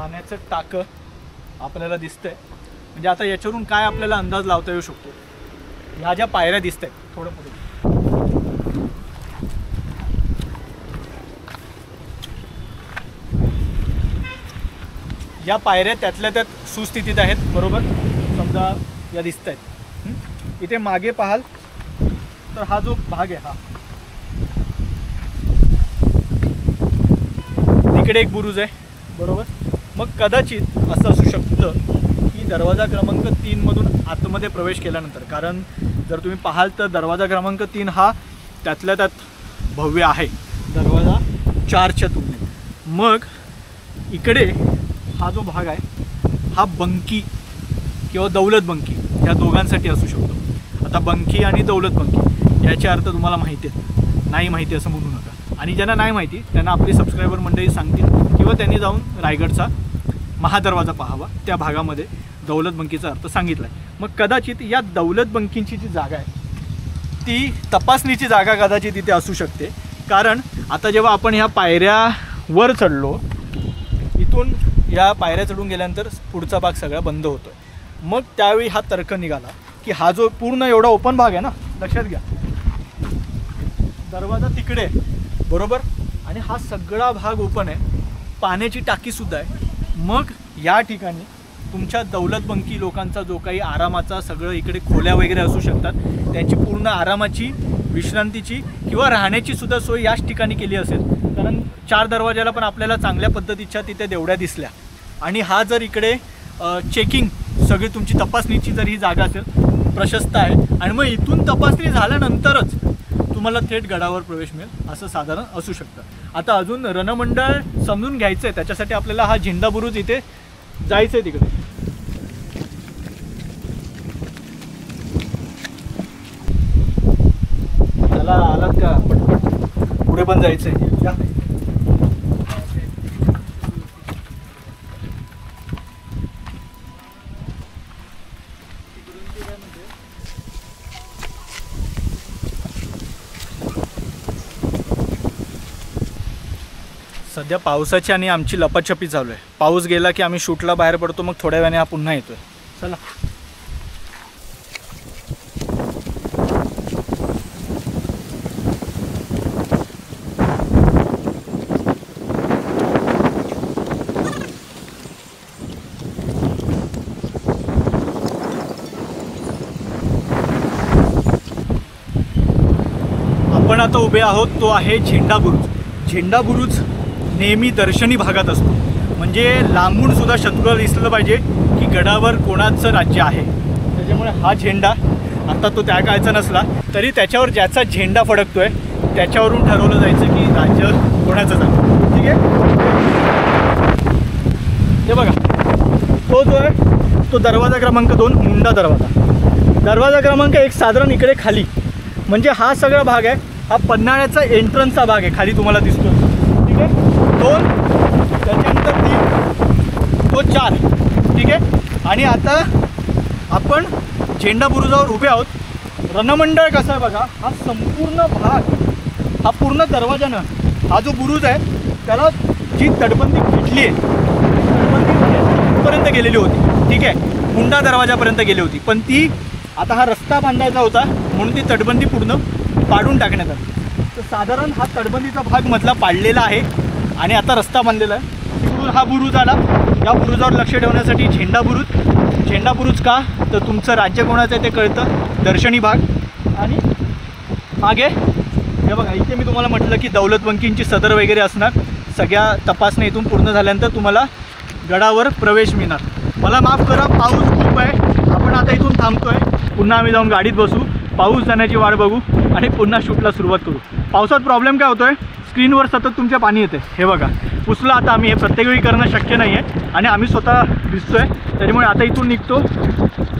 पाण्याचं टाकं आपल्याला दिसतंय. म्हणजे आता याच्यावरून काय आपल्याला अंदाज लावता येऊ शकतो, ह्या ज्या पायऱ्या दिसत आहेत थोडं पुढे, या पायऱ्या त्यातल्या त्यात सुस्थितीत आहेत. बरोबर, समजा या दिसत आहेत. इथे मागे पाहाल तर हा जो भाग आहे हा, तिकडे एक बुरुज आहे. बरोबर, मग कदाचित असं असू शकतं की दरवाजा क्रमांक 3 मधून आतमध्ये प्रवेश केल्यानंतर, कारण जर तुम्ही पाहाल तर दरवाजा क्रमांक 3 हा त्यातल्या त्यात भव्य आहे दरवाजा 4च्या तुलनेत. मग इकडे हा जो भाग आहे हा बंकी किंवा दौलत बंकी ह्या दोघांसाठी असू शकतो. आता बंकी आणि दौलत बंकी याचे अर्थ तुम्हाला माहिती आहेत, नाही माहिती असं म्हणू नका. आणि ज्यांना नाही माहिती त्यांना आपली सबस्क्रायबर मंडळी सांगतील किंवा त्यांनी जाऊन रायगडचा महादरवाजा पाहावा, त्या भागामध्ये दौलत बंकीचा अर्थ सांगितला आहे. मग कदाचित या दौलत बंकींची जी जागा आहे ती तपासणीची जागा कदाचित इथे असू शकते. कारण आता जेव्हा आपण ह्या पायऱ्या वर चढलो, इथून या पायऱ्या चढून गेल्यानंतर पुढचा भाग सगळा बंद होतो. मग त्यावेळी हा तर्क निघाला की हा जो पूर्ण एवढा ओपन भाग आहे ना, लक्षात घ्या दरवाजा तिकडे आहे. बरोबर, आणि हा सगळा भाग ओपन आहे, पाण्याची टाकीसुद्धा आहे. मग या ठिकाणी तुमच्या दौलतबंकी लोकांचा जो काही आरामाचा सगळं इकडे खोल्या वगैरे असू शकतात, त्यांची पूर्ण आरामाची, विश्रांतीची किंवा राहण्याची सुद्धा सोय याच ठिकाणी केली असेल. कारण 4 दरवाजाला पण आपल्याला चांगल्या पद्धतीच्या तिथे देवड्या दिसल्या. आणि हा जर इकडे चेकिंग सगळी तुमची तपासणीची जर ही जागा असेल, प्रशस्त आहे. आणि मग इथून तपासणी झाल्यानंतरच तुम्हाला थेट गडावर प्रवेश मिळेल असं साधारण असू शकतं. आता अजून रणमंडळ समजून घ्यायचं आहे, त्याच्यासाठी आपल्याला हा झेंडा बुरुज इथे जायचं आहे तिकडे. चला आलात का, पटपट पुढे पण जायचं आहे. सध्या पावसाची आणि आमची लपाछपी चालू आहे. पाऊस गेला की आम्ही शूटला बाहेर पडतो, मग थोड्या वेळाने हा पुन्हा येतोय. चला आपण आता उभे आहोत तो आहे झेंडा बुरुज. झेंडा बुरुज नेहमी दर्शनी भागात असतो, म्हणजे लांबून सुद्धा शत्रूला दिसलं पाहिजे की गडावर कोणाचं राज्य आहे. त्याच्यामुळे हा झेंडा आता तो त्या काळचा नसला तरी त्याच्यावर ज्याचा झेंडा फडकतोय त्याच्यावरून ठरवलं जायचं की राज्य कोणाचं आहे. ठीक आहे, हे बघा तो जो आहे तो दरवाजा क्रमांक 2 मुंडा दरवाजा. दरवाजा क्रमांक 1 साधारण इकडे खाली, म्हणजे हा सगळा भाग आहे हा पन्हाळ्याचा एंट्रन्सचा भाग आहे, खाली तुम्हाला दिसतो. ठीक आहे, 2 त्याच्यानंतर 3 तो 4. ठीक आहे, आणि आता आपण झेंडा बुरुजावर उभे आहोत. रणमंडळ कसं आहे बघा, हा संपूर्ण भाग, हा पूर्ण दरवाजानं हा जो बुरुज आहे त्याला जी तटबंदी घेतली आहे, तटबंदी इथपर्यंत गेलेली होती. ठीक आहे, मुंडा दरवाजापर्यंत गेली होती, पण ती आता हा रस्ता बांधायचा होता म्हणून ती तटबंदी पूर्ण पाडून टाकण्यात आली. तर साधारण हा तटबंदीचा भाग मधला पाडलेला आहे आणि आता रस्ता बांधलेला आहे. तिकडून हा बुरुज आला. या बुरुजावर लक्ष ठेवण्यासाठी झेंडा बुरुज. झेंडा बुरुज का तर तुमचं राज्य कोणाचं आहे ते कळतं, दर्शनी भाग. आणि मागे हे बघा, इथे मी तुम्हाला म्हटलं की दौलतबंकींची सदर वगैरे असणार. सगळ्या तपासण्या इथून पूर्ण झाल्यानंतर तुम्हाला गडावर प्रवेश मिळणार. मला माफ करा, पाऊस खूप आहे. आपण आता इथून थांबतोय, पुन्हा आम्ही जाऊन गाडीत बसू, पाऊस जाण्याची वाट बघू आणि पुन्हा शूटला सुरुवात करू. पावसात प्रॉब्लेम काय होतोय, स्क्रीनवर सतत तुमच्या पाणी येते. हे बघा पुसलं आता आम्ही, हे प्रत्येक वेळी करणं शक्य नाही आहे आणि आम्ही स्वतः दिसतोय, त्याच्यामुळे आता इथून निघतो.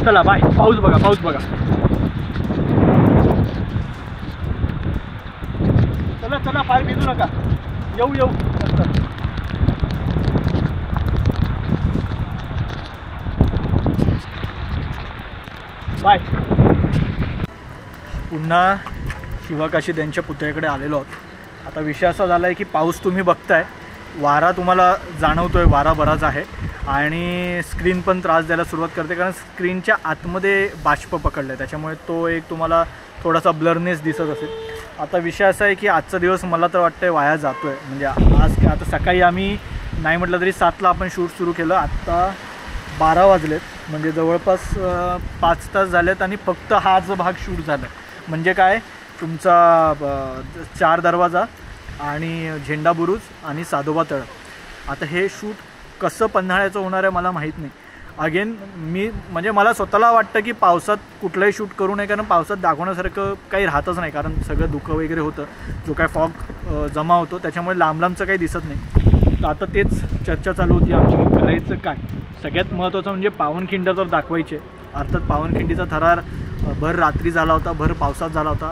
चला बाय. पाऊस बघा, पाऊस बघा. चला चला, पाय भिजू नका. येऊ बाय. पुन्हा शिवाकाशीद यांच्या पुतळ्याकडे आलेलो आहोत. आता विषय असा झाला आहे की पाऊस तुम्ही बघताय वारा तुम्हाला जाणवतोय, वारा बराच आहे आणि स्क्रीन पण त्रास द्यायला सुरुवात करते कारण स्क्रीनच्या आतमध्ये बाष्प पकडलं आहे, त्याच्यामुळे तो एक तुम्हाला थोडासा ब्लरनेस दिसत असेल. आता विषय असा आहे की आजचा दिवस मला तर वाटतं आहे वाया जातो आहे. म्हणजे आज आता सकाळी आम्ही नाही म्हटलं तरी 7ला आपण शूट सुरू केलं, आत्ता 12 वाजलेत, म्हणजे जवळपास 5 तास झालेत आणि फक्त हा जो भाग शूट झाला आहे. म्हणजे काय, तुमचा 4 दरवाजा आणि झेंडा बुरुज आणि साधोबा तळ. आता हे शूट कसं पन्हाळ्याचं होणार आहे मला माहीत नाही. अगेन मी म्हणजे मला स्वतःला वाटतं की पावसात कुठलंही शूट करू नये, कारण पावसात दाखवण्यासारखं काही राहतच नाही, कारण सगळं धुकं वगैरे होतं, जो काय फॉग जमा होतो त्याच्यामुळे लांबचं काही दिसत नाही. तर आता तेच चर्चा चालू होती आमची की करायचं काय. सगळ्यात महत्त्वाचं म्हणजे पावनखिंड तर दाखवायचे. अर्थात पावनखिंडीचा थरार भर रात्री झाला होता, भर पावसात झाला होता.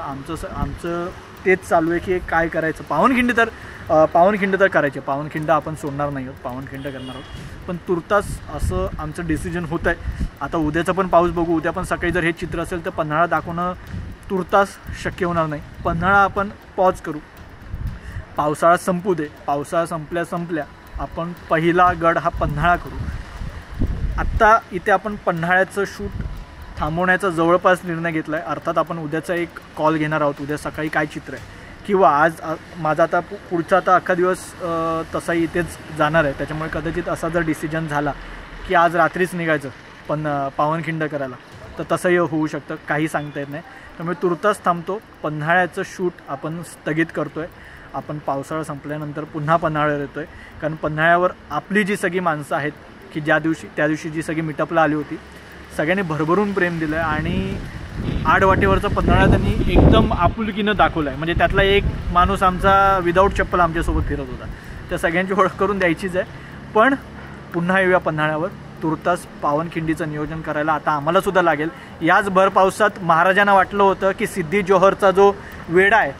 आमचं तेच चालू आहे की काय करायचं. पावनखिंड तर करायचे, पावनखिंड आपण सोडणार नाही आहोत, पावनखिंड करणार आहोत. पण तुर्तास असं आमचं डिसिजन होतं आहे. आता उद्याचा पण पाऊस बघू, उद्या पण सकाळी जर हे चित्र असेल तर पन्हाळा दाखवणं तुर्तास शक्य होणार नाही. पन्हाळा आपण पॉज करू, पावसाळा संपू दे, पावसाळा संपल्या आपण पहिला गड हा पन्हाळा करू. आत्ता इथे आपण पन्हाळ्याचं शूट थांबवण्याचा जवळपास निर्णय घेतला आहे. अर्थात आपण उद्याचा एक कॉल घेणार आहोत, उद्या सकाळी काय चित्र आहे, किंवा आज माझा आता पुढचा आता अख्खा दिवस तसाही इथेच जाणार आहे. त्याच्यामुळे कदाचित असा जर डिसिजन झाला की आज रात्रीच निघायचं पण पावनखिंड करायला, तर तसंही होऊ शकतं, काही सांगता येत नाही. त्यामुळे तुर्तास थांबतो, पन्हाळ्याचं शूट आपण स्थगित करतो आहे. आपण पावसाळा संपल्यानंतर पुन्हा पन्हाळ्यावर येतो आहे, कारण पन्हाळ्यावर आपली जी सगळी माणसं आहेत की त्या दिवशी जी सगळी मीटअपला आली होती, सगळ्यांनी भरभरून प्रेम दिलं आहे आणि आडवाटेवरचा पन्हाळा त्यांनी एकदम आपुलकीनं दाखवला आहे. म्हणजे त्यातला एक माणूस आमचा विदाऊट चप्पल आमच्यासोबत फिरत होता. त्या सगळ्यांची ओळख करून द्यायचीच आहे. पण पुन्हा येऊया पन्हाळ्यावर. तुर्तास पावनखिंडीचं नियोजन करायला आता आम्हालासुद्धा लागेल. याच भर पावसात महाराजांना वाटलं होतं की सिद्धी जोहरचा जो वेढा आहे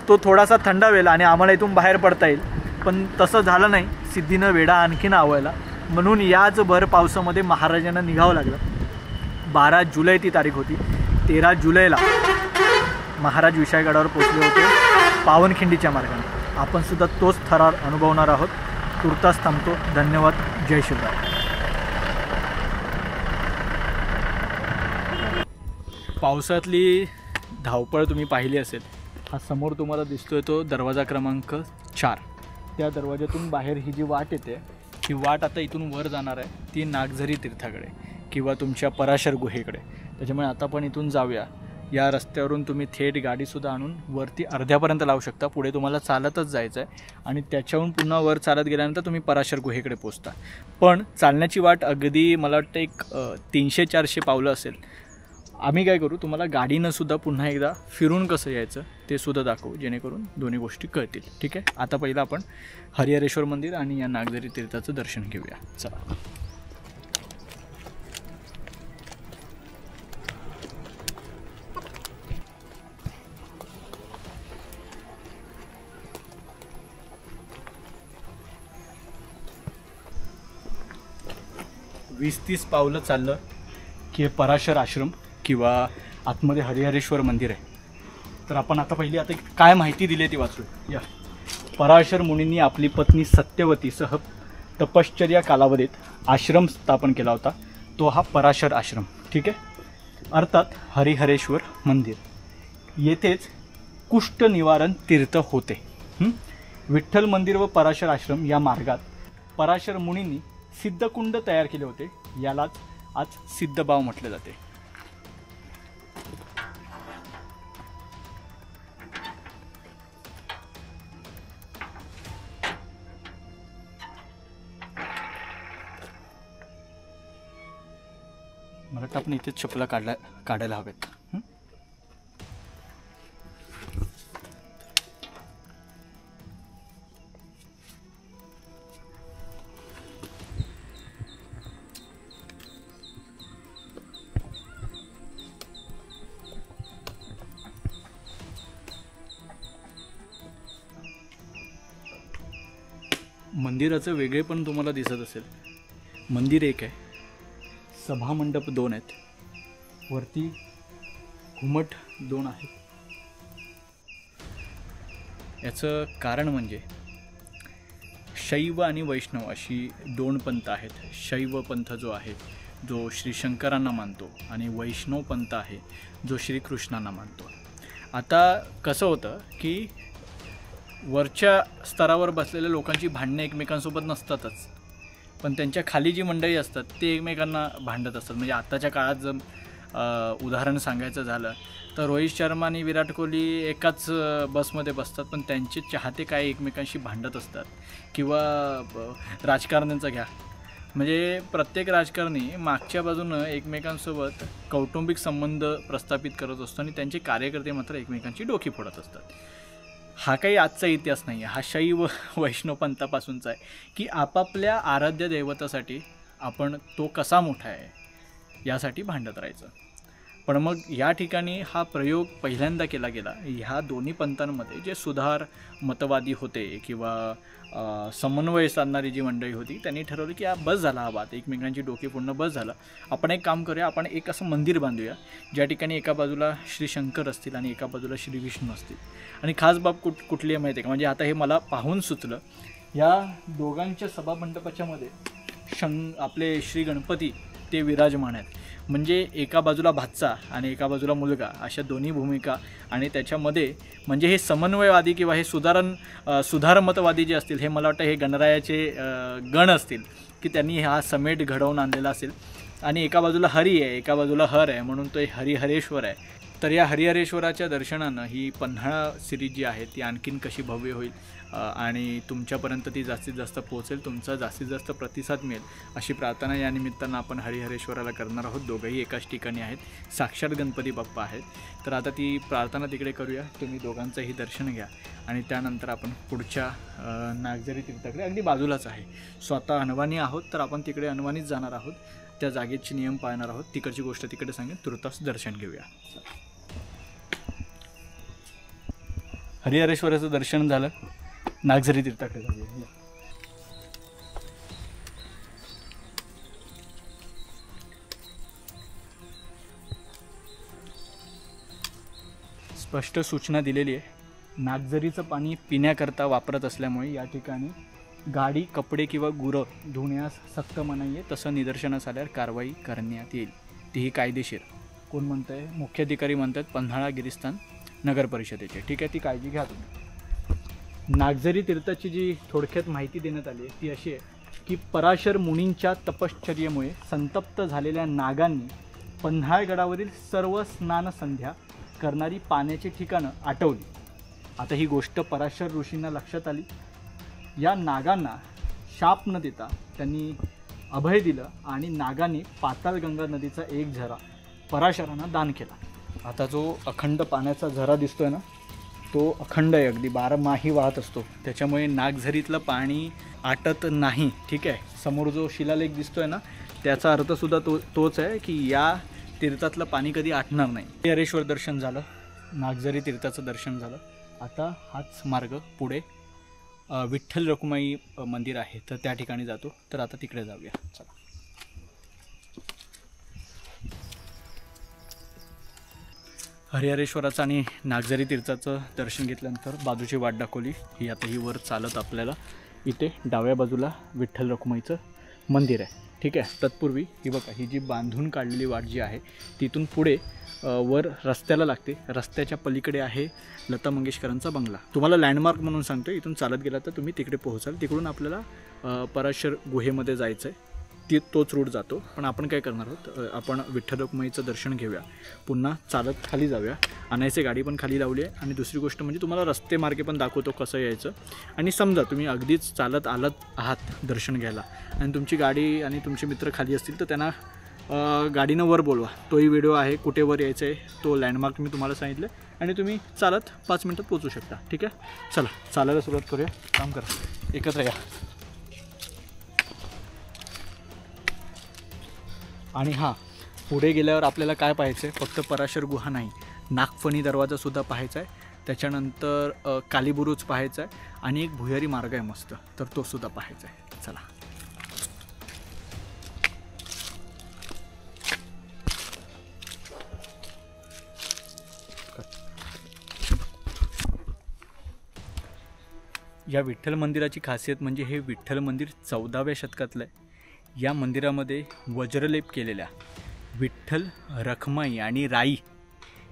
तो थोडासा थंडावेल आणि आम्हाला इथून बाहेर पडता येईल, पण तसं झालं नाही. सिद्धीनं वेढा आणखीन आवळला, म्हणून याच भर पावसामध्ये महाराजांना निघावं लागलं. 12 जुलै ती तारीख होती. 13 जुलैला महाराज विशाळगडावर पोचले होते पावनखिंडीच्या मार्गाने. आपण सुद्धा तोच थरार अनुभवणार आहोत. तुर्तास थांबतो. धन्यवाद. जय शिवराय. पावसातली धावपळ तुम्ही पाहिली असेल. हा समोर तुम्हाला दिसतोय तो दरवाजा क्रमांक 4. त्या दरवाजातून बाहेर ही जी वाट येते, ही वाट आता इथून वर जाणार आहे, ती नागझरी तीर्थाकडे किंवा तुमच्या पराशर गुहेकडे. त्याच्यामुळे आता पण इथून जाऊया. या रस्त्यावरून तुम्ही थेट गाडीसुद्धा आणून वरती अर्ध्यापर्यंत लावू शकता. पुढे तुम्हाला चालतच जायचं आहे आणि त्याच्याहून पुन्हा वर चालत गेल्यानंतर तुम्ही पराशर गुहेकडे पोचता. पण चालण्याची वाट अगदी मला वाटतं एक 300-400 पावलं असेल. आम्ही काय करू, तुम्हाला गाडीनं सुद्धा पुन्हा एकदा फिरून कसं यायचं ते सुद्धा दाखवू, जेणेकरून दोन्ही गोष्टी कळतील. ठीक आहे. आता पहिलं आपण हरिहरेश्वर मंदिर आणि या नागझरी तीर्थाचं दर्शन घेऊया. चला. वीस 30 पावलं चाललं की पराशर आश्रम किंवा आतमध्ये हरिहरेश्वर मंदिर आहे. तर आपण आता पहिली आता काय माहिती दिली आहे ती वाचू या. पराशर मुनींनी आपली पत्नी सत्यवतीसह तपश्चर्या कालावधीत आश्रम स्थापन केला होता, तो हा पराशर आश्रम. ठीक आहे. अर्थात हरिहरेश्वर मंदिर. येथेच कुष्ठ निवारण तीर्थ होते. विठ्ठल मंदिर व पराशर आश्रम या मार्गात पराशर मुनींनी सिद्धकुंड तयार केले होते. यालाच आज सिद्धबाव म्हटले जाते. मला वाटतं आपण इथेच चपला काढायला हवेत. मंदिराचं वेगळेपण तुम्हाला दिसत असेल. मंदिर एक आहे, सभामंडप 2 आहेत, वरती घुमट 2 आहेत. याचं कारण म्हणजे शैव आणि वैष्णव अशी दोन पंथ आहेत. शैव पंथ जो आहे जो श्री शंकरांना मानतो आणि वैष्णव पंथ आहे जो श्रीकृष्णांना मानतो. आता कसं होतं की वरच्या स्तरावर बसलेल्या लोकांची भांडणं एकमेकांसोबत नसतातच, पण त्यांच्या खाली जी मंडळी असतात ते एकमेकांना भांडत असतात. म्हणजे आत्ताच्या काळात जर उदाहरण सांगायचं झालं तर रोहित शर्मा आणि विराट कोहली एकाच बसमध्ये बसतात, पण त्यांचे चाहते काय एकमेकांशी भांडत असतात. किंवा राजकारण्यांचं घ्या, म्हणजे प्रत्येक राजकारणी मागच्या बाजूनं एकमेकांसोबत कौटुंबिक संबंध प्रस्थापित करत असतो आणि त्यांचे कार्यकर्ते मात्र एकमेकांची डोकी फोडत असतात. हा काही आजचा इतिहास नाही आहे, हा शैव वैष्णव पंथापासूनचा आहे की आपापल्या आराध्य दैवतासाठी आपण तो कसा मोठा आहे यासाठी भांडत राहायचं. पण मग या ठिकाणी हा प्रयोग पहिल्यांदा केला गेला ह्या दोन्ही पंथांमध्ये जे सुधार मतवादी होते किंवा समन्वय साधणारी जी मंडळी होती त्यांनी ठरवलं की बस झाला हा बात, एकमेकांची डोके फोडणं बस झालं. आपण एक काम करूया, आपण एक असं मंदिर बांधूया ज्या ठिकाणी एका बाजूला श्री शंकर असतील आणि एका बाजूला श्री विष्णू असतील. आणि खास बाब कुठली आहे माहिती आहे का, म्हणजे आता हे मला पाहून सुचलं, या दोघांच्या सभामंडपाच्या मध्ये आपले श्री गणपती ते विराजमान आहेत. म्हणजे एका बाजूला भाचा आणि एका बाजूला मुलगा अशा दोन्ही भूमिका, आणि त्याच्यामध्ये म्हणजे हे समन्वयवादी किंवा हे सुधारमतवादी जे असतील, हे मला वाटतं हे गणरायाचे गण असतील की त्यांनी हा समेट घडवून आणलेला असेल. आणि एका बाजूला हरी आहे, एका बाजूला हर आहे, म्हणून तो हरिहरेश्वर आहे. तर या हरिहरेश्वराच्या दर्शनानं ही पन्हाळा सिरीज जी आहे ती आणखीन कशी भव्य होईल आणि तुमच्यापर्यंत ती जास्तीत जास्त पोहोचेल, तुमचा जास्तीत जास्त प्रतिसाद मिळेल अशी प्रार्थना या निमित्तानं आपण हरिहरेश्वराला करणार आहोत. दोघंही एकाच ठिकाणी आहेत, साक्षात गणपती बाप्पा आहेत. तर आता ती प्रार्थना तिकडे करूया, तुम्ही दोघांचंही दर्शन घ्या आणि त्यानंतर आपण पुढच्या नागझरी तीर्थाकडे, अगदी बाजूलाच आहे, स्वतः अनवाणी आहोत तर आपण तिकडे अनवाणीच जाणार आहोत, त्या जागेचे नियम पाळणार आहोत. तिकडची गोष्ट तिकडे सांगेन, तुर्तास दर्शन घेऊया. हरिहरेश्वराचं दर्शन झालं, नागझरी तीर्थाकडे जाऊया. स्पष्ट सूचना दिलेली आहे, नागझरीचं पाणी पिण्याकरता वापरत असल्यामुळे या ठिकाणी गाडी, कपडे किंवा गुरं धुण्यास सक्त मनाई आहे. तसं निदर्शनास आल्यावर कारवाई करण्यात येईल, तीही कायदेशीर. कोण म्हणतं आहे? मुख्याधिकारी म्हणतात पन्हाळा गिरिस्थान नगर परिषदेचे. ठीक आहे, ती काळजी घ्या तुम्ही. नागझरी तीर्थाची जी थोडक्यात माहिती देण्यात आली आहे ती अशी आहे की पराशर मुनींच्या तपश्चर्येमुळे संतप्त झालेल्या नागांनी पन्हाळगडावरील सर्व स्नान संध्या करणारी पाण्याची ठिकाणं आटवली. आता ही गोष्ट पराशर ऋषींना लक्षात आली. या नागांना शाप न देता त्यांनी अभय दिलं आणि नागांनी पाताळगंगा नदीचा एक झरा पराशरांना दान केला. आता जो अखंड पाण्याचा झरा दिसतोय ना तो अखंड आहे, अगदी 12 माही वाहत असतो. त्याच्यामुळे नागझरीतलं पाणी आटत नाही. ठीक आहे, समोर जो शिलालेख दिसतोय ना त्याचा अर्थसुद्धा तोच आहे की या तीर्थातलं पाणी कधी आटणार नाही. हरिहरेश्वर दर्शन झालं, नागझरी तीर्थाचं दर्शन झालं. आता हाच मार्ग पुढे विठ्ठल रखुमाई मंदिर आहे तर त्या ठिकाणी जातो. तर आता तिकडे जाऊया, चला. हरिहरेश्वराचं आणि नागझरी तीर्थाचं दर्शन घेतल्यानंतर बाजूची वाट दाखवली ही. आता ही वर चालत आपल्याला इथे डाव्या बाजूला विठ्ठल रखुमाईचं मंदिर आहे. ठीक आहे, तत्पूर्वी ही बघा, ही जी बांधून काढलेली वाट जी आहे तिथून पुढे वर रस्त्याला लागते. रस्त्याच्या पलीकडे आहे लता मंगेशकरांचा बंगला. तुम्हाला लँडमार्क म्हणून सांगतो, इथून चालत गेला तर तुम्ही तिकडे पोहोचाल. तिकडून आपल्याला पराशर गुहेमध्ये जायचं आहे, तोच रूट जातो. पण आपण काय करणार आहोत, आपण विठ्ठल रखुमाईचं दर्शन घेऊया, पुन्हा चालत खाली जाऊया. आणायचे गाडी पण खाली लावली आहे. आणि दुसरी गोष्ट म्हणजे तुम्हाला रस्ते मार्गे पण दाखवतो कसं यायचं. आणि समजा तुम्ही अगदीच चालत आहात दर्शन घ्यायला आणि तुमची गाडी आणि तुमचे मित्र खाली असतील तर त्यांना गाडीनं वर बोलवा. तोही व्हिडिओ आहे, कुठे वर यायचं आहे तो लँडमार्क मी तुम्हाला सांगितलं आणि तुम्ही चालत 5 मिनटात पोहोचू शकता. ठीक आहे, चला चालायला सुरुवात करूया. काम करा, एकत्र या. आणि हां, पुढे गेल्यावर आपल्याला काय पाहायचं आहे, फक्त पराशर गुहा नाही, नागफणी दरवाजासुद्धा पाहायचा आहे. त्याच्यानंतर कालीबुरुज पाहायचा आहे आणि एक भुयारी मार्ग आहे मस्त, तर तोसुद्धा पाहायचा आहे. चला. या विठ्ठल मंदिराची खासियत म्हणजे हे विठ्ठल मंदिर 14व्या शतकातलं आहे। या मंदिरामध्ये वज्रलेप केलेल्या विठ्ठल, रखमाई आणि राई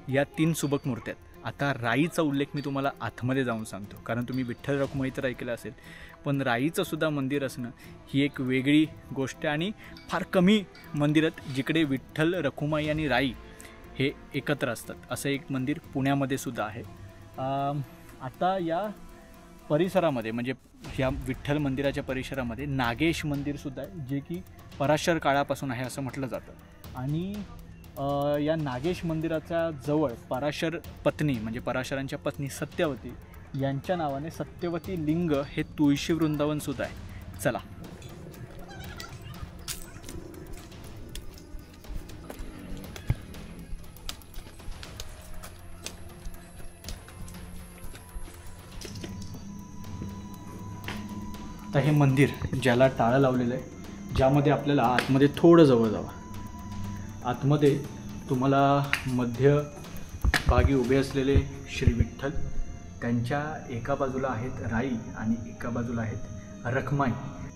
या 3 सुबक मूर्त्या आहेत। आता राईचा उल्लेख मी तुम्हाला आतमध्ये जाऊन सांगतो, कारण तुम्ही विठ्ठल रखुमाई तर ऐकलं असेल, पण राईचं सुद्धा मंदिर असणं ही एक वेगळी गोष्ट आहे आणि फार कमी मंदिरात जिकडे विठ्ठल, रखुमाई आणि राई हे एकत्र असतात असं एक मंदिर पुण्यामध्ये सुद्धा आहे। आता या परिसरामध्ये म्हणजे या विठ्ठल मंदिराच्या परिसरामध्ये नागेश मंदिरसुद्धा आहे, जे की पराशर काळापासून आहे असं म्हटलं जातं। आणि या नागेश मंदिराच्या जवळ पराशर पत्नी म्हणजे पराशरांच्या पत्नी सत्यवती यांच्या नावाने सत्यवती लिंग हे तुळशी वृंदावनसुद्धा आहे। चला आता हे मंदिर ज्याला टाळं लावलेलं आहे, ज्यामध्ये आपल्याला आतमध्ये थोडं जवळ जावं। आतमध्ये तुम्हाला मध्यभागी उभे असलेले श्री विठ्ठल, त्यांच्या एका बाजूला आहेत राई आणि एका बाजूला आहेत रखमाई।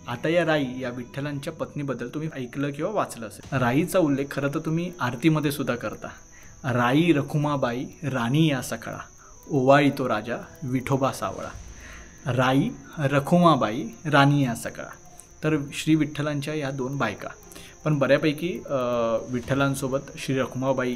आता या राई या विठ्ठलांच्या पत्नीबद्दल तुम्ही ऐकलं किंवा वाचलं असेल। राईचा उल्लेख खरं तर तुम्ही आरतीमध्ये सुद्धा करता। राई रखुमाबाई राणी या सकाळा, ओवाळी तो राजा विठोबा सावळा। राई रखुमाबाई राणी या सकाळा, तर श्री विठ्ठलांच्या या 2 बायका। पण बऱ्यापैकी विठ्ठलांसोबत श्री रखुमाबाई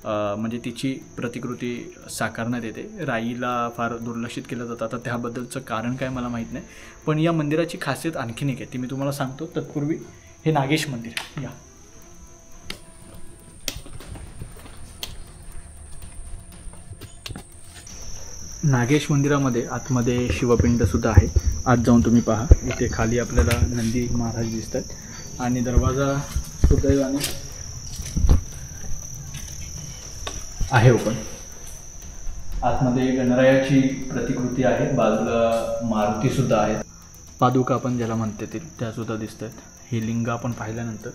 म्हणजे तिची प्रतिकृती साकारण्यात येते। राईला फार दुर्लक्षित केलं जातं। आता त्याबद्दलचं कारण काय मला माहीत नाही, पण या मंदिराची खासियत आणखीन एक आहे, ती मी तुम्हाला सांगतो। तत्पूर्वी हे नागेश मंदिर या नागेश मंदिरामध्ये आतमध्ये शिवपिंडसुद्धा आहे। आत जाऊन तुम्ही पहा, इथे खाली आपल्याला नंदी महाराज दिसतात आणि दरवाजा सुदैवाने आहे ओपन। आतमध्ये गणरायाची प्रतिकृती आहे, बाजूला मारुतीसुद्धा आहे, पादुका आपण ज्याला म्हणते ते त्यासुद्धा दिसत आहेत। हे लिंग आपण पाहिल्यानंतर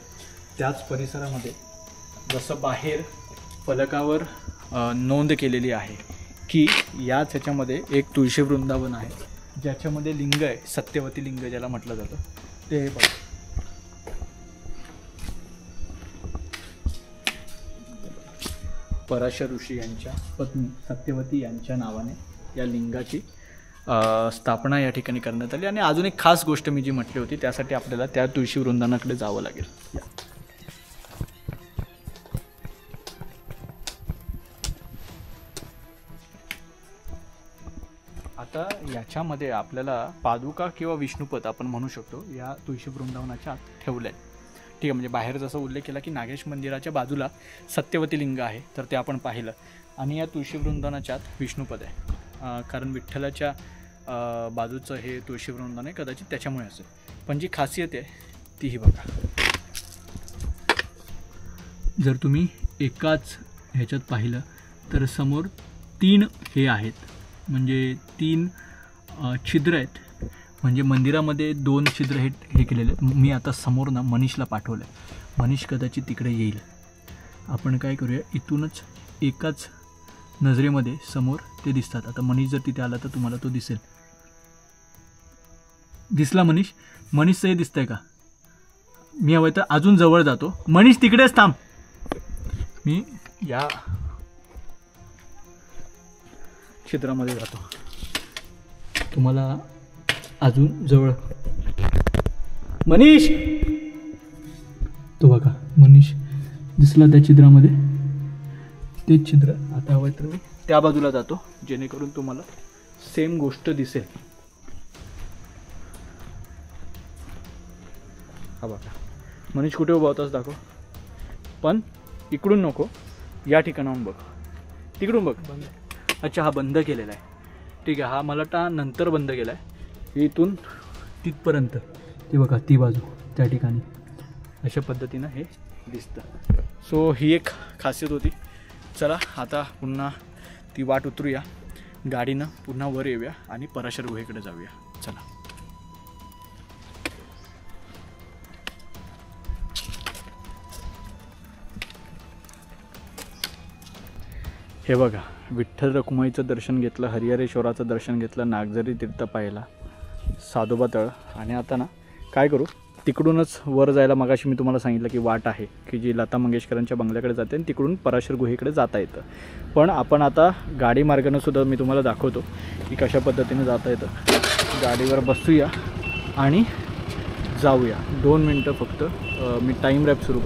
त्याच परिसरामध्ये जसं बाहेर फलकावर नोंद केलेली आहे की याच ह्याच्यामध्ये एक तुळशी वृंदावन आहे, ज्याच्यामध्ये लिंग आहे सत्यवती लिंग ज्याला म्हटलं जातं ते हे बघा। पराशर ऋषी यांच्या पत्नी सत्यवती यांच्या नावाने या लिंगाची स्थापना या ठिकाणी करण्यात आली। आणि अजून एक खास गोष्ट मी जी म्हटली होती, त्यासाठी आपल्याला त्या तुळशी वृंदावनाकडे जावं लागेल। आता याच्यामध्ये आपल्याला पादुका किंवा विष्णुपद आपण म्हणू शकतो या तुळशी वृंदावनाच्या आत ठेवलं आहे, ठीक आहे। म्हणजे बाहेर जसं उल्लेख केला की नागेश मंदिराच्या बाजूला सत्यवती लिंग आहे, तर ते आपण पाहिलं। आणि या तुळशी वृंदावनाच्या आत विष्णुपद आहे, कारण विठ्ठलाच्या बाजूचं हे तुळशी वृंदावन आहे, कदाचित त्याच्यामुळे असेल। पण जी खासियत आहे तीही बघा। जर तुम्ही एकाच ह्याच्यात पाहिलं तर समोर 3 हे आहेत, म्हणजे 3 छिद्र आहेत, म्हणजे मंदिरामध्ये 2 छिद्र हे केलेले आहेत। मी आता समोर ना मनीषला पाठवलं आहे, मनीष कदाचित तिकडे येईल। आपण काय करूया, इथूनच एकाच नजरेमध्ये समोर ते दिसतात। आता मनीष जर तिथे आला तर तुम्हाला तो दिसेल। दिसला मनीष? मनीषचं हे दिसतंय का? मी हवं तर अजून जवळ जातो। मनीष तिकडेच थांब, मी या छिद्रामध्ये जातो, तुम्हाला अजून जवळ। मनीष, तो बघा मनीष दिसला त्या छिद्रामध्ये, तेच छिद्र। आता हवं तर मी त्या बाजूला जातो, जेणेकरून तुम्हाला सेम गोष्ट दिसेल। हा बघा मनीष कुठे उभा होतास दाखव, पण इकडून नको, या ठिकाणाहून बघ, तिकडून बघ। अच्छा, हा बंद केलेला आहे, ठीक आहे। हा मला नंतर बंद केला आहे, इथून तिथपर्यंत ती बघा, ती बाजू त्या ठिकाणी अशा पद्धतीनं हे दिसतं। सो ही एक खासियत होती। चला आता पुन्हा ती वाट उतरूया गाडीनं, पुन्हा वर येऊया आणि पराशर गुहेकडे जाऊया। चला हे बघा, विठ्ठल रखुमाईचं दर्शन घेतलं, हरिहरेश्वराचं दर्शन घेतलं, नागझरी तीर्थ पाहिला, साधोबा तळ. आणि आता ना काय करू, तिकडूनच वर जायला मगाशी मी तुम्हाला सांगितलं की वाट आहे की जी लता मंगेशकरांच्या बंगल्याकडे जाते आणि तिकडून पराशर गुहेकडे जाता येतं. पण आपण आता गाडी मार्गानं सुद्धा मी तुम्हाला दाखवतो की कशा पद्धतीने जाता येतं. गाडीवर बसूया आणि जाऊया. 2 मिनटं फक्त मी टाईम रॅप सुरू.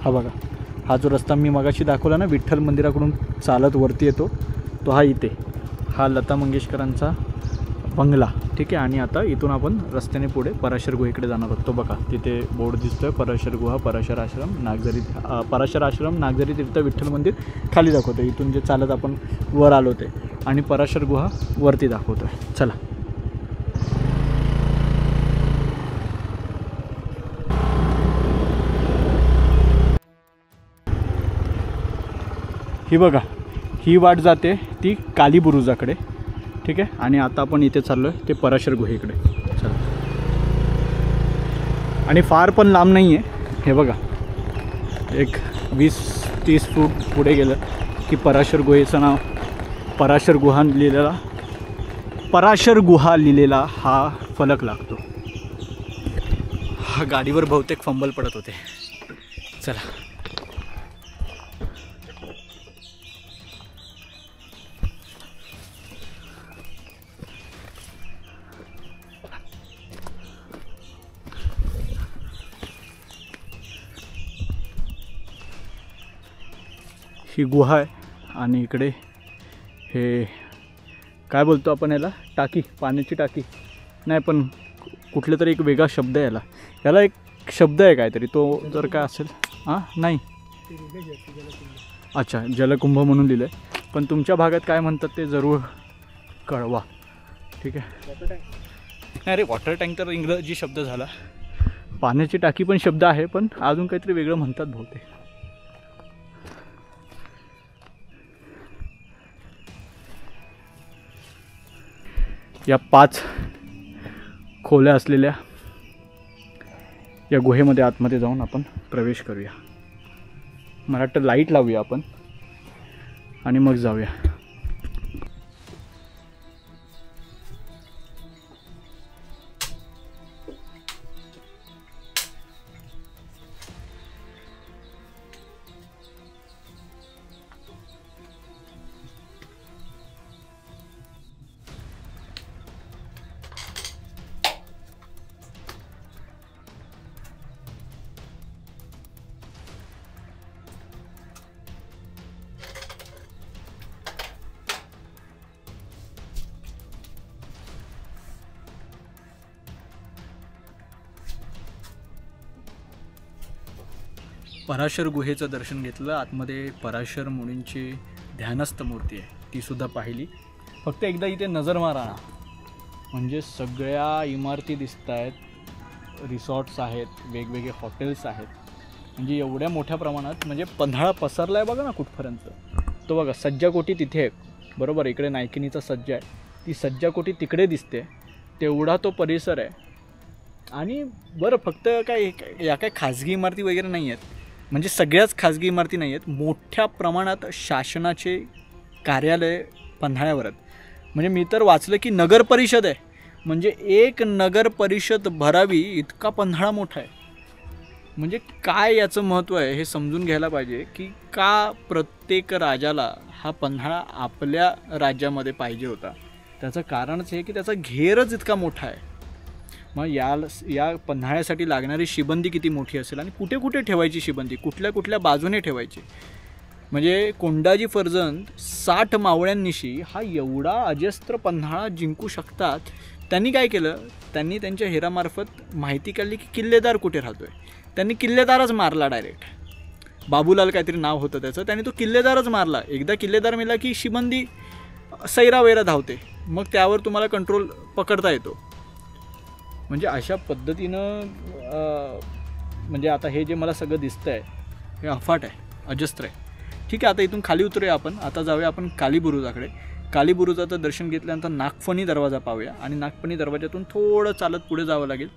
हा बघा, हा जो रस्ता मी मगाशी दाखवला ना, विठ्ठल मंदिराकडून चालत वरती येतो तो हा इथे, हा लता मंगेशकरांचा बंगला. ठीक आहे. आणि आता इथून आपण रस्त्याने पुढे पराशर गुहेकडे जाणार आहोत. तो बघा तिथे बोर्ड दिसतोय, पराशर गुहा, पराशर आश्रम, नागझरी, पराशर आश्रम, नागझरी तीर्थ, विठ्ठल मंदिर खाली दाखवतो. इथून जे चालत आपण वर आलो ते, आणि पराशर गुहा वरती दाखवतो आहे. चला. ही बघा, ही वाट जाते ती काली बुरुजाकडे. ठीक आहे. आणि आता आपण इथे चाललो आहे ते पराशर गुहेकडे. चला. आणि फार पण लांब नाही आहे. हे बघा, एक 20-30 फूट पुढे गेलं की पराशर गुहेचं नाव, पराशर गुहा लिहिलेला हा फलक लागतो. हा गाडीवर बहुतेक फंबल पडत होते. चला. ही गुहा आहे आणि इकडे हे काय बोलतो आपण याला, टाकी, पाण्याची टाकी नाही, पण कुठले तरी एक वेगळा शब्द आहे याला एक शब्द आहे काहीतरी, तो जर काय असेल. हां नाही, अच्छा, जलकुंभ म्हणून लिहिलं आहे. पण तुमच्या भागात काय म्हणतात ते जरूर कळवा. ठीक आहे. नाही रे, वॉटर टँक तर इंग्रजी शब्द झाला, पाण्याची टाकी पण शब्द आहे, पण अजून काहीतरी वेगळं म्हणतात बहुतेक. या 5 खोल्या असलेल्या या गुहेमध्ये आतमध्ये जाऊन आपण प्रवेश करूया. मला वाटतं लाईट लावूया आपण आणि मग जाऊया. पराशर गुहेचं दर्शन घेतलं. आतमध्ये पराशर मुनींची ध्यानस्थ मूर्ती आहे, तीसुद्धा पाहिली. फक्त एकदा इथे नजर मारा, म्हणजे सगळ्या इमारती दिसत आहेत, रिसॉर्ट्स आहेत, वेगवेगळे हॉटेल्स आहेत. म्हणजे एवढ्या मोठ्या प्रमाणात म्हणजे पन्हाळा पसरला आहे बघा ना कुठपर्यंत. तो बघा सज्जाकोटी तिथे आहे बरोबर, इकडे नायकिनीचा सज्जा आहे, ती सज्जाकोटी तिकडे दिसते, तेवढा तो परिसर आहे. आणि बरं फक्त काय या काय खाजगी इमारती वगैरे नाही आहेत, म्हणजे सगळ्याच खाजगी इमारती नाही आहेत, मोठ्या प्रमाणात शासनाचे कार्यालय पन्हाळ्यावर आहेत. म्हणजे मी तर वाचलं की नगर परिषद आहे, म्हणजे एक नगर परिषद भरावी इतका पन्हाळा मोठा आहे. म्हणजे काय याचं महत्त्व आहे हे समजून घ्यायला पाहिजे की का प्रत्येक राजाला हा पन्हाळा आपल्या राज्यामध्ये पाहिजे होता. त्याचं कारणच हे की त्याचा घेरच इतका मोठा आहे. मग या पन्हाळ्यासाठी लागणारी शिबंदी किती मोठी असेल आणि कुठे कुठे ठेवायची शिबंदी, कुठल्या कुठल्या बाजूने ठेवायची. म्हणजे कोंडाजी फर्जंद 60 मावळ्यांनिशी हा एवढा अजस्त्र पन्हाळा जिंकू शकतात. त्यांनी काय केलं, त्यांनी त्यांच्या हेरामार्फत माहिती काढली की किल्लेदार कुठे राहतो आहे. त्यांनी किल्लेदारच मारला डायरेक्ट. बाबूलाल काहीतरी नाव होतं त्याचं, त्यांनी तो किल्लेदारच मारला. एकदा किल्लेदार मेला की शिबंदी सैरावैरा धावते, मग त्यावर तुम्हाला कंट्रोल पकडता येतो. म्हणजे अशा पद्धतीनं म्हणजे आता हे जे मला सगळं दिसतं आहे हे अफाट आहे, अजस्त्र आहे. ठीक आहे, आता इथून खाली उतरूया आपण. आता जाऊया आपण कालीबुरुजाकडे. कालीबुरुजाचं दर्शन घेतल्यानंतर नागफणी दरवाजा पाहूया आणि नागफणी दरवाजातून थोडं चालत पुढे जावं लागेल.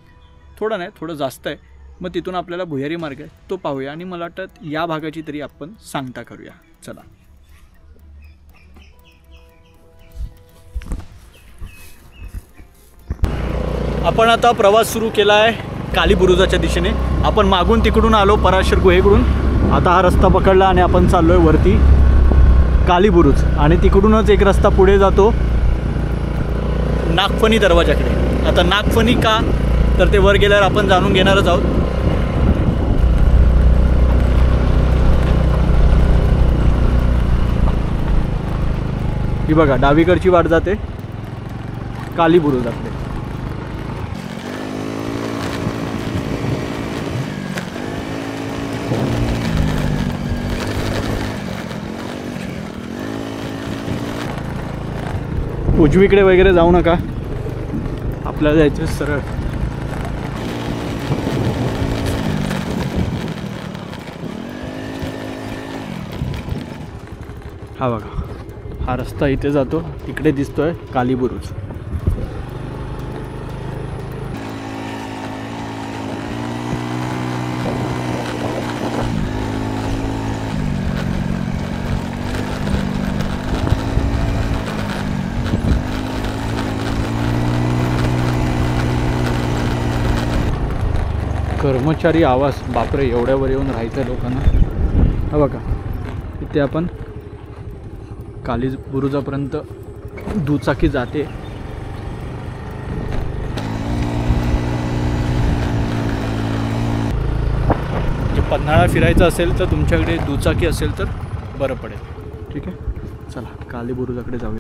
थोडं नाही, थोडं जास्त आहे. मग तिथून आपल्याला भुयारी मार्ग आहे तो पाहूया आणि मला वाटतं या भागाची तरी आपण सांगता करूया. चला. आपण आता प्रवास सुरू केला आहे कालीबुरुजाच्या दिशेने. आपण मागून तिकडून आलो पराशर गुहेकडून, आता हा रस्ता पकडला आणि आपण चाललो आहे वरती कालीबुरुज. आणि तिकडूनच एक रस्ता पुढे जातो नागफणी दरवाजाकडे. आता नागफणी का तर ते वर गेल्यावर आपण जाणून घेणारच आहोत. ही बघा डावीकडची वाट जाते कालीबुरुजाकडे. उजवीकडे वगैरे जाऊ नका, आपल्याला जायचं सरळ. हा बघा हा रस्ता इथे जातो, इकडे दिसतोय कालीबुरुज. कर्मचारी आवास, बापरे एवढ्यावर येऊन राहायचं लोकांना. हा बघा इथे आपण कालीबुरुजापर्यंत दुचाकी जाते. जे पन्हाळा फिरायचं असेल तर तुमच्याकडे दुचाकी असेल तर बरं पडेल. ठीक आहे, चला कालीबुरुजाकडे जाऊया.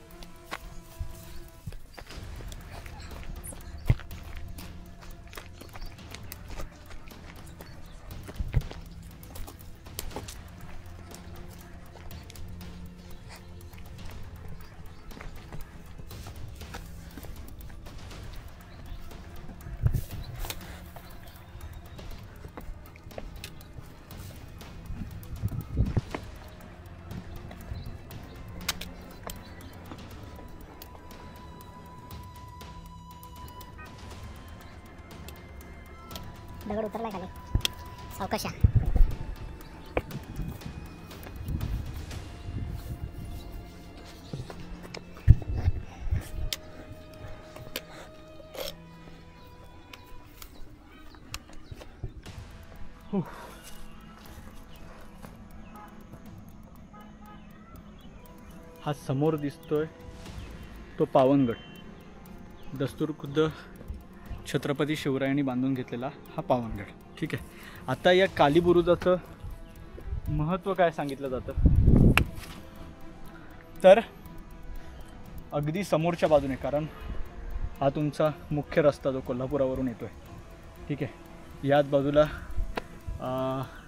दगड उतरलाय खाली, सावकाश या. हा समोर दिसतोय तो पावनगड. दस्तूर खुद्द छत्रपती शिवरायांनी बांधून घेतलेला हा पावनगड. ठीक आहे, आता या कालीबुरुजाचं महत्त्व काय सांगितलं जातं तर अगदी समोरच्या बाजूने, कारण हा तुमचा मुख्य रस्ता जो कोल्हापुरावरून येतो आहे. ठीक आहे, याच बाजूला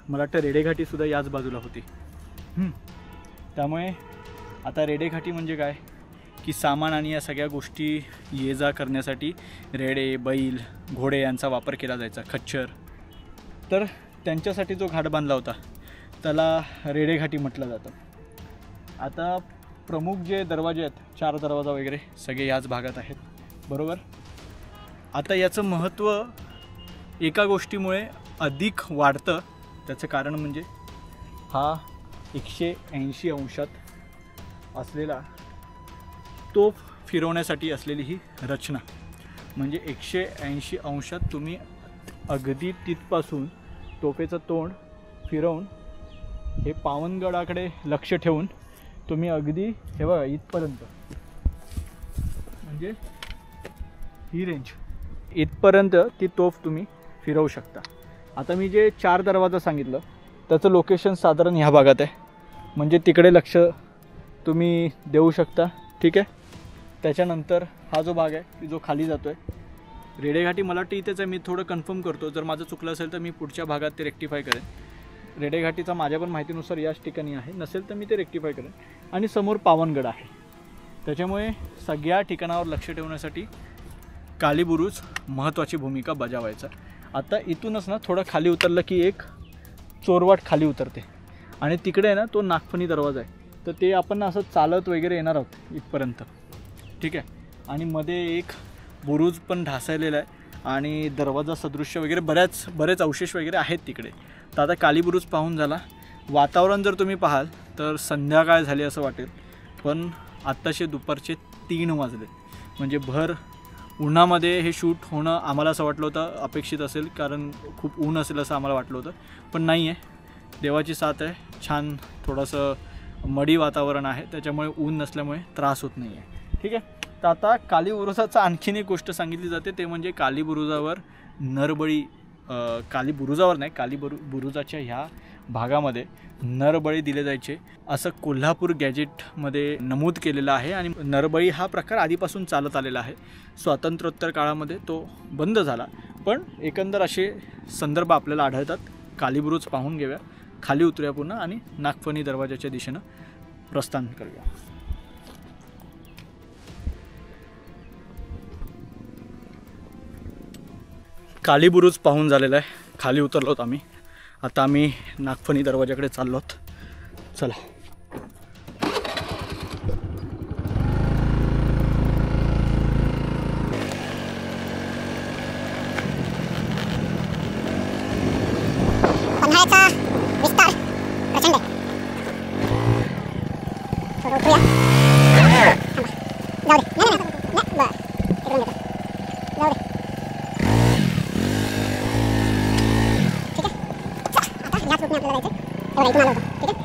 मला वाटतं रेडेघाटीसुद्धा याच बाजूला होती. त्यामुळे आता रेडेघाटी म्हणजे काय की सामान आणि या सगळ्या गोष्टी ये जा करण्यासाठी रेडे, बैल, घोडे यांचा वापर केला जायचा, खच्चर. तर त्यांच्यासाठी जो घाट बांधला होता त्याला रेडेघाटी म्हटलं जातं. आता प्रमुख जे दरवाजे आहेत, 4 दरवाजा वगैरे सगळे याच भागात आहेत, बरोबर. आता याचं महत्त्व एका गोष्टीमुळे अधिक वाढतं. त्याचं कारण म्हणजे हा 180 अंशात असलेला तोफ फिरवण्यासाठी असलेली ही रचना. म्हणजे 180 अंशात तुम्ही अगदी तिथपासून तोफेचं तोंड फिरवून हे पावनगडाकडे लक्ष ठेवून तुम्ही अगदी हे बघा इथपर्यंत, म्हणजे ही रेंज इथपर्यंत ती तोफ तुम्ही फिरवू शकता. आता मी जे 4 दरवाजा सांगितलं त्याचं लोकेशन साधारण ह्या भागात आहे, म्हणजे तिकडे लक्ष तुम्ही देऊ शकता. ठीक आहे. त्याच्यानंतर हा जो भाग आहे की जो खाली जातो आहे रेडेघाटी, मला वाटतं इथेच आहे, मी थोडं कन्फर्म करतो. जर माझं चुकलं असेल तर मी पुढच्या भागात ते रेक्टिफाय करेन. रेडेघाटीचा माझ्या पण माहितीनुसार याच ठिकाणी आहे, नसेल तर मी ते रेक्टिफाय करेन. आणि समोर पावनगड आहे. त्याच्यामुळे सगळ्या ठिकाणावर लक्ष ठेवण्यासाठी कालीबुरुज महत्त्वाची भूमिका बजावायचा. आता इथूनच ना थोडं खाली उतरलं की एक चोरवाट खाली उतरते आणि तिकडे आहे ना तो नागफणी दरवाजा आहे. तर ते आपण असं चालत वगैरे येणार आहोत इथपर्यंत. ठीक आहे. आणि मध्ये एक बुरुज पण ढासळलेला आहे आणि दरवाजा सदृश्य वगैरे बरेच अवशेष वगैरे आहेत तिकडे. तर आता कालीबुरुज पाहून झाला. वातावरण जर तुम्ही पाहाल तर संध्याकाळ झाली असं वाटेल, पण आत्ताचे दुपारचे 3 वाजले. म्हणजे भर उन्हामध्ये हे शूट होणं आम्हाला असं वाटलं होतं, अपेक्षित असेल, कारण खूप ऊन असेल असं आम्हाला वाटलं होतं, पण नाही आहे. देवाची साथ आहे. छान थोडंसं मडी वातावरण आहे, त्याच्यामुळे ऊन नसल्यामुळे त्रास होत नाही आहे. ठीक आहे. तर आता कालीबुरुजाचा आणखीन एक गोष्ट सांगितली जाते, ते म्हणजे कालीबुरुजावर नरबळी, कालीबुरुजावर नाही, कालीबुरुजाच्या ह्या भागामध्ये नरबळी दिले जायचे असं कोल्हापूर गॅजेटमध्ये नमूद केलेलं आहे. आणि नरबळी हा प्रकार आधीपासून चालत आलेला आहे. स्वातंत्र्योत्तर काळामध्ये तो बंद झाला, पण एकंदर असे संदर्भ आपल्याला आढळतात. कालीबुरुज पाहून घेऊया, खाली उतरूया पुन्हा आणि नागफणी दरवाजाच्या दिशेनं प्रस्थान करूया. कालीबुरुज पाहून झालेला आहे, खाली उतरलो आहोत आम्ही. आता आम्ही नागफणी दरवाजाकडे चाललो आहोत. चला. पन्हाळ्याचा विस्तार प्रचंड आहे. थोडं उतरूया. जाऊ दे. नाही बरं इकडून येतो. जाऊ दे. ठीक आहे. आता याच रूटने आपल्याला जायचं. एवढा इथून आलो होतो. ठीक आहे.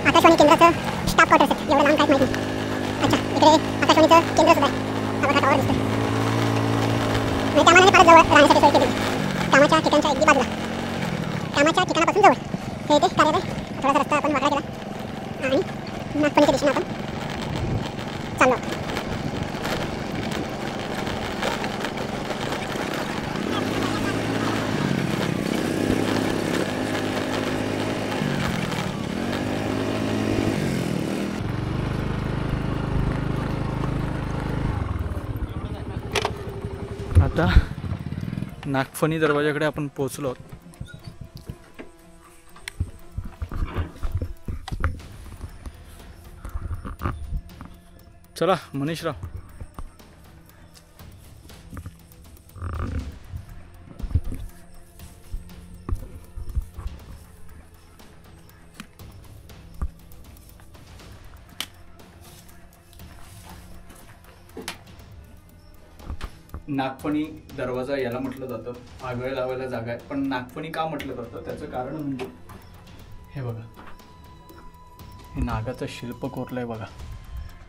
आकाशवाणी केंद्राचं स्टाफ क्वार्टर्स आहे. एवढं लांब काहीच माहिती नाही. अच्छा, इकडे आकाशवाणीचं केंद्र सुद्धा आहे. हा बघा टॉवर दिसतो. म्हणजे त्यामानाने फारच जवळ राहण्यासाठी सोय केली. कामाच्या ठिकाणच्या अगदी बाजूला, कामाच्या ठिकाणापासून जवळ हे इथे कार्यालय. थोडासा रस्ता आपण वाकडा केला आणि नागपणीच्या दिशेने आपण चाललो. आता नागफणी दरवाजाकडे आपण पोहोचलो आहोत. चला मनीषराव. नागफणी दरवाजा याला म्हटलं जातं. आगळ लावायला जागा आहे, पण नागफणी का म्हटलं जातं त्याचं कारण म्हणजे हे बघा, हे नागाचं शिल्प कोरलंय बघा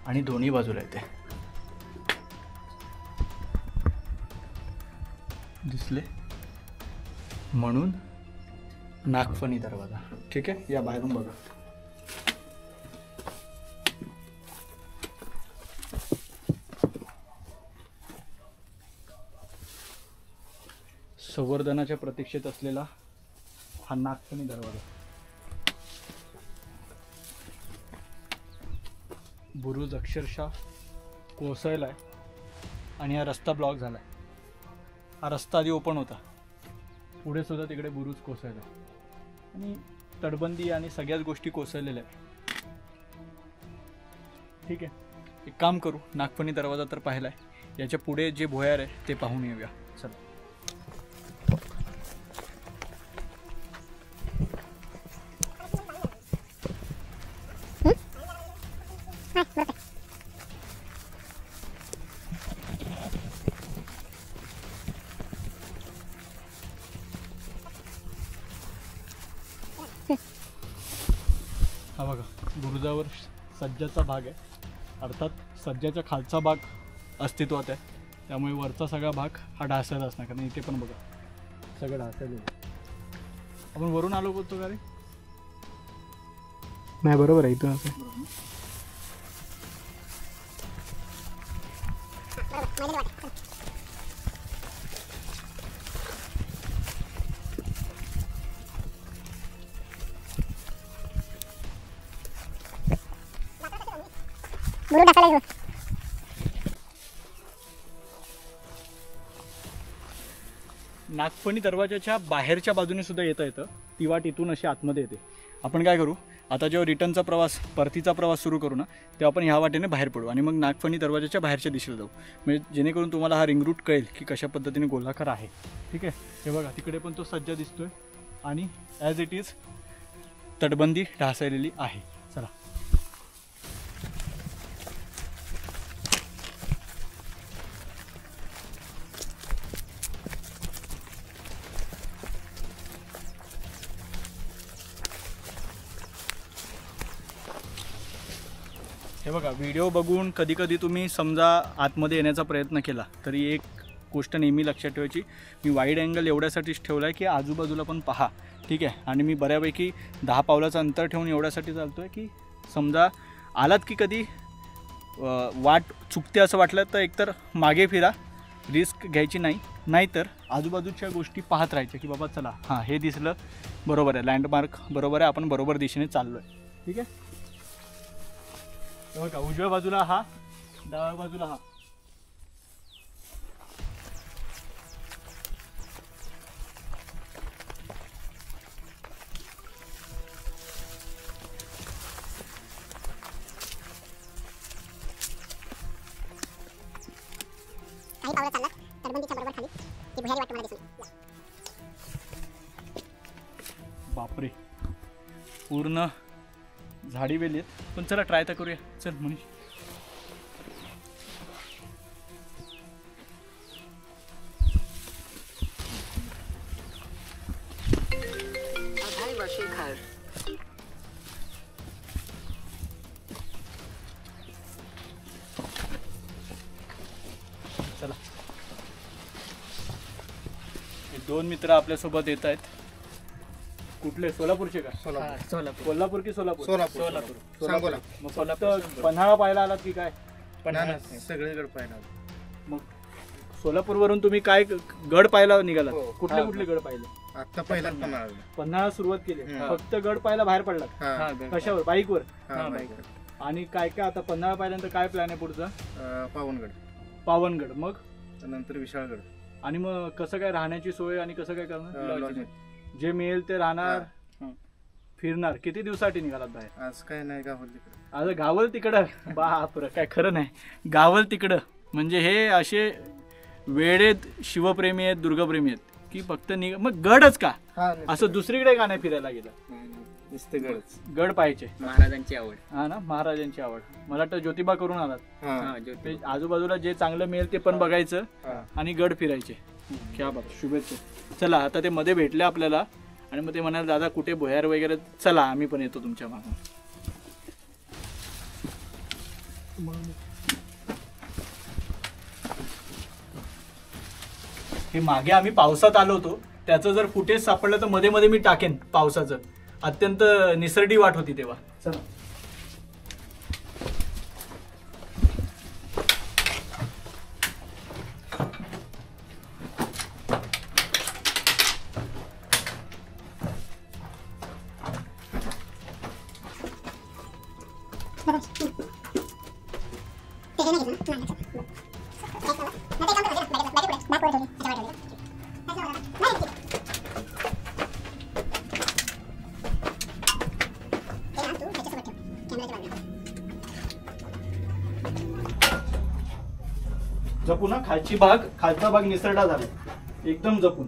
आणि दोन्ही बाजूला आहे ते दिसले, म्हणून नागफणी दरवाजा. ठीक आहे. या बाहेरून बघा. संवर्धनाच्या प्रतीक्षेत असलेला हा नागफणी दरवाजा. बुरुज अक्षरशः कोसळलाय आणि हा रस्ता ब्लॉक झालाय. हा रस्ता आधी ओपन होता, पुढे सुद्धा तिकडे बुरुज कोसळला आणि तटबंदी आणि सगळ्याच गोष्टी कोसळलेल्या आहेत. ठीक आहे, एक काम करू, नागफणी दरवाजा तर पाहिलाय, याच्या पुढे जे भुयार आहे ते पाहून येऊया. चला. हा बघा, बुरुजावर सज्जाचा भाग आहे, अर्थात सज्जाच्या खालचा भाग अस्तित्वात आहे, त्यामुळे वरचा सगळा भाग हा ढासळला असणार. कारण इथे पण बघा सगळं ढासळलेलं आहे. आपण वरून आलो बोलतो का रे? नाही, बरोबर आहे. इथून असं बुरुज ढासळला. नागफणी दरवाजाच्या बाहेरच्या बाजूने सुद्धा येता येतं, ती वाट इथून अशी आतमध्ये येते. आपण काय करू, आता जेव्हा रिटर्नचा प्रवास, परतीचा प्रवास सुरू करू ना, तेव्हा आपण ह्या वाटेने बाहेर पडू आणि मग नागफणी दरवाजाच्या बाहेरच्या दिशेला जाऊ, म्हणजे जेणेकरून तुम्हाला हा रिंग रूट कळेल की कशा पद्धतीने गोलाकार आहे. ठीक आहे, हे बघा तिकडे पण तो सज्जा दिसतोय आणि ॲज इट इज तटबंदी ढासळलेली आहे. चला. हे बघा, व्हिडिओ बघून कधी कधी तुम्ही समजा आतमध्ये येण्याचा प्रयत्न केला तरी एक गोष्ट नेहमी लक्षात ठेवायची, मी वाईड अँगल एवढ्यासाठीच ठेवला आहे की आजूबाजूला पण पहा. ठीक आहे, आणि मी बऱ्यापैकी 10 पावलाचं अंतर ठेवून एवढ्यासाठी चालतो आहे की समजा आलात की कधी वाट चुकते असं वाटलं तर एकतर मागे फिरा, रिस्क घ्यायची नाही, नाहीतर आजूबाजूच्या गोष्टी पाहत राहायच्या की बाबा चला हां हे दिसलं बरोबर आहे, लँडमार्क बरोबर आहे, आपण बरोबर दिशेने चाललो आहे. ठीक आहे, बघा उजव्या बाजूला हा, डाव्या बाजूला हा. काही पावलं चालला तटबंदीच्या बरोबर खाली ती भुयारी वाट तुम्हाला दिसली. बापरे, पूर्ण झाडी वेली आहेत, पण चला ट्राय तर करूया. चल मनीष. चला, हे 2 मित्र आपल्यासोबत येत आहेत. कुठले? सोलापूरचे का? कोल्हापूर की सोलापूर? सांगोला. मग फक्त पन्हाळा पाहायला आलात की काय? सगळीकडे पाहिजे. मग सोलापूरवरून तुम्ही काय गड पाहायला निघालात? कुठले कुठले गड पाहिले? आता पहिला पन्हाळा सुरुवात केली, फक्त गड पाहायला बाहेर पडलात? कशावर? बाईकवर? आणि काय काय आता पन्हाळा पाहिल्यानंतर काय प्लॅन आहे पुढचा? पावनगड, मग नंतर विशाळगड. आणि मग कसं काय राहण्याची सोय आणि कसं काय करणार? जे मिळेल ते राहणार, फिरणार. किती दिवसासाठी निघालात बाहेर? आज काय नाही, गावल तिकडं. आज गावल तिकडं? बापरे, काय खरं नाही. गावल तिकडं म्हणजे हे असे वेळेत शिवप्रेमी आहेत, दुर्गप्रेमी आहेत की फक्त मग गडच का? असं दुसरीकडे का नाही फिरायला गेलं? गड पाहिजे. महाराजांची आवड. हा ना, महाराजांची आवड. मला वाटतं ज्योतिबा करून आलात. आजूबाजूला जे चांगलं मिळेल ते पण बघायचं आणि गड फिरायचे. क्या बात, शुभेच्छा. चला, आता ते मध्ये भेटले आपल्याला आणि मग ते म्हणाले दादा कुठे भुयार वगैरे, चला आम्ही पण येतो तुमच्या मागून. हे मागे आम्ही पावसात आलो होतो, त्याचं जर फुटेज सापडलं तर मध्ये मध्ये मी टाकेन. पावसाचं अत्यंत निसरडी वाट होती तेव्हा. चला. जपून, खालचा भाग निसरडा झाला एकदम जपून.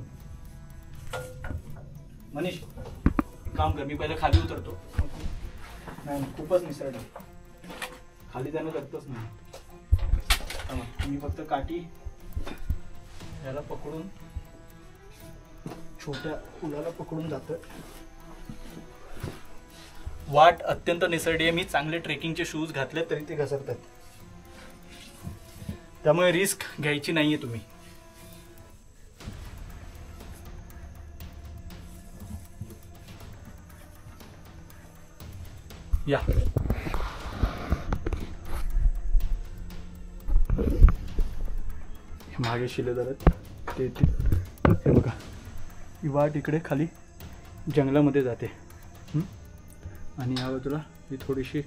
मनीष काम कर, मी पहिला खाली उतरतो. नाही खूपच निसरडा खाली त्यानं करतच नाही. मी फक्त काठी याला पकडून छोट्या फुलाला पकडून जातो. वाट अत्यंत निसरडी आहे. मी चांगले ट्रेकिंगचे शूज घातले तरी ते घसरतात, त्यामुळे रिस्क घ्यायची नाहीये तुम्ही. या मागे शिलेदार ते हे बघा, ही वाट इकडे खाली जंगलामध्ये जाते. आणि या बाजूला ही थोडीशी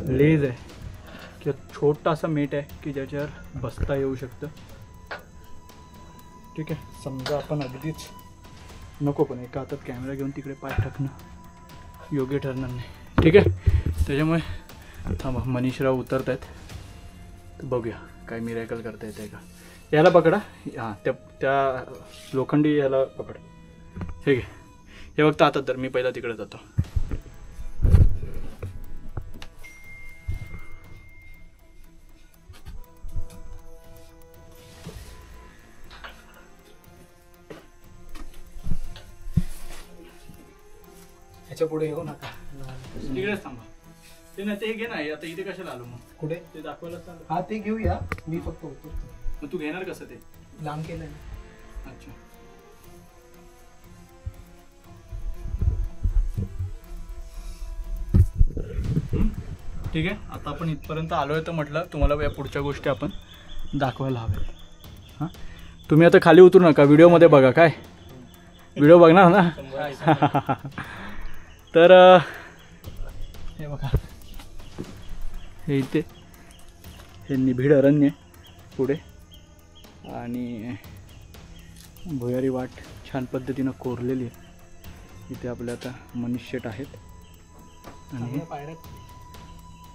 लेज आहे किंवा छोटासा मेट आहे की ज्याच्यावर बसता येऊ शकतं. ठीक आहे, समजा आपण अगदीच नको पण एका हातात कॅमेरा घेऊन तिकडे पाय टाकणं योग्य ठरणार नाही. ठीक आहे, त्याच्यामुळे थांबा, मनीषराव उतरत आहेत तर बघूया काय मिरॅकल करता येते का. याला पकडा, हां त्या लोखंडी याला पकड. ठीक आहे, हे बघता आता तर मी पहिला तिकडे जातो. ह्याच्या पुढे येऊ नका, तिकडेच थांबा. ते नाही ते घे ना, आता इथे कशाला आलो मग? कुठे ते दाखवायला चालू. हा ते घेऊया, मी फक्त होतो. मग तू घेणार कसं ते? लांब केलंय. अच्छा, ठीक आहे. आता आपण इथपर्यंत आलोय तर म्हटलं तुम्हाला या पुढच्या गोष्टी आपण दाखवायला हव्या. हां, तुम्ही आता खाली उतरू नका, व्हिडिओमध्ये बघा. काय व्हिडिओ बघणार ना? तर हे बघा, हे इथे हे निबिड अरण्य पुढे आणि भुयारी वाट छान पद्धतीनं कोरलेली आहे. इथे आपल्या आता मनीष शेट आहेत आणि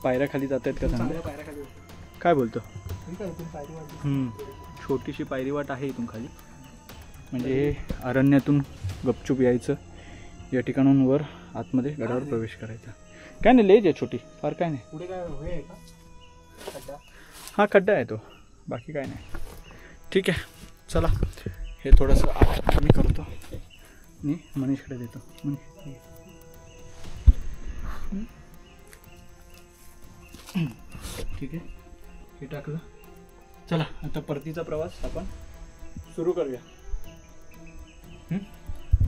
पायऱ्या खाली जात आहेत का चांगल्या? काय बोलतो? छोटीशी पायरी वाट आहे इथून खाली. म्हणजे हे अरण्यातून गपचूप यायचं, या ठिकाणाहून वर आतमध्ये गडावर प्रवेश करायचा. काय नाही, लेज आहे छोटी, फार काय नाही. पुढे काय होय का खड्डा? हा खड्डा आहे तो, बाकी काय नाही. ठीक आहे, चला हे थोडंसं आत मी करतो आणि मनीषकडे देतो. ठीक आहे, हे टाकलं. चला आता परतीचा प्रवास आपण सुरू करूया.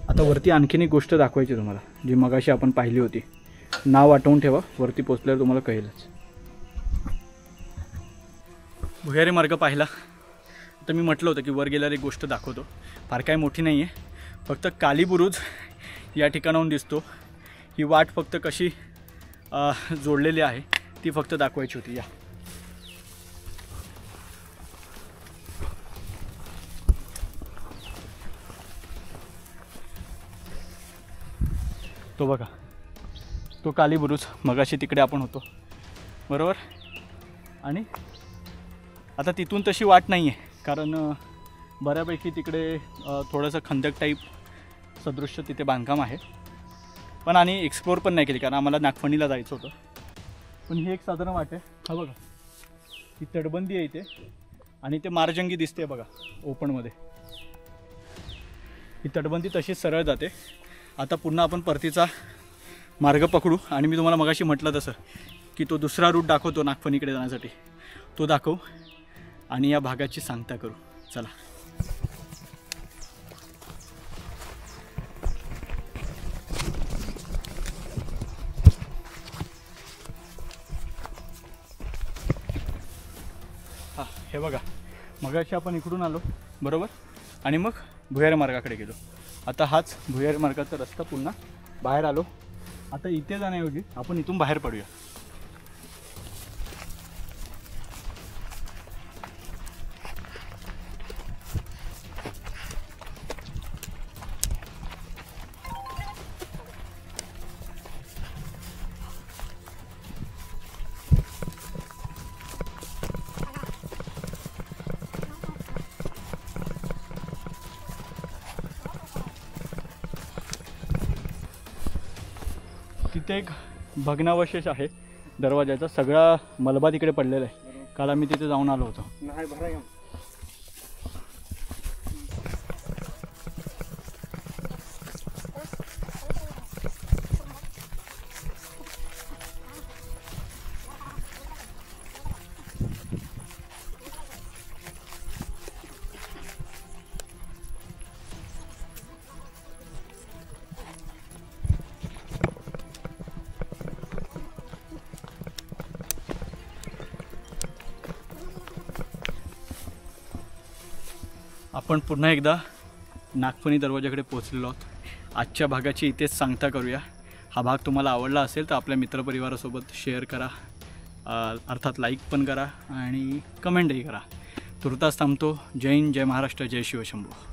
आता वरती आणखीन एक गोष्ट दाखवायची तुम्हाला, जी मगाशी आपण पाहिली होती. नाव आठवून ठेवा, वरती पोचल्यावर तुम्हाला कळेलच. भुयारी मार्ग पाहिला तर मी म्हटलं होतं की वर गेल्यावर एक गोष्ट दाखवतो. फार काय मोठी नाही आहे, फक्त काली बुरुज या ठिकाणाहून दिसतो. ही वाट फक्त कशी जोडलेली आहे ती फक्त दाखवायची होती. या तो बघा, तो काली बुरुज, मगाशी तिकडे आपण होतो बरोबर. आणि आता तिथून तशी वाट नाही आहे, कारण बऱ्यापैकी तिकडे थोडंसं खंदक टाईप सदृश्य तिथे बांधकाम आहे. पण आणि एक्सप्लोअर पण नाही केली, कारण आम्हाला नागफणीला जायचं होतं. पण ही एक साधारण वाट आहे. हा बघा, ही तटबंदी आहे इथे आणि ते मार्जंगी दिसते बघा ओपनमध्ये. ही तटबंदी तशीच सरळ जाते. आता पुन्हा आपण परतीचा मार्ग पकडू आणि मी तुम्हाला मगाशी म्हटलं तसं की तो दुसरा रूट दाखवतो नागफणीकडे जाण्यासाठी, तो दाखवू आणि या भागाची सांगता करू. चला. हां, हे बघा, मगाशी आपण इकडून आलो बरोबर आणि मग भुयारी मार्गाकडे गेलो. आता हाच भुयारी मार्गाचा रस्ता पुन्हा बाहेर आलो. आता इथे जाण्याऐवजी आपण इथून बाहेर पडूया. इथे एक भग्नावशेष आहे दरवाजाचा. सगळा मलबा तिकडे पडलेला आहे. काल आम्ही तिथे जाऊन आलो होतो. नाही भरा या. आपण पुन्हा एकदा नागफणी दरवाजाकडे पोहोचलेलो आहोत. आजच्या भागाची इथेच सांगता करूया. हा भाग तुम्हाला आवडला असेल तर आपल्या मित्रपरिवारासोबत शेअर करा, अर्थात लाईक पण करा आणि कमेंटही करा. तुर्तास थांबतो. जय हिंद, जय महाराष्ट्र, जय शिवशंभू.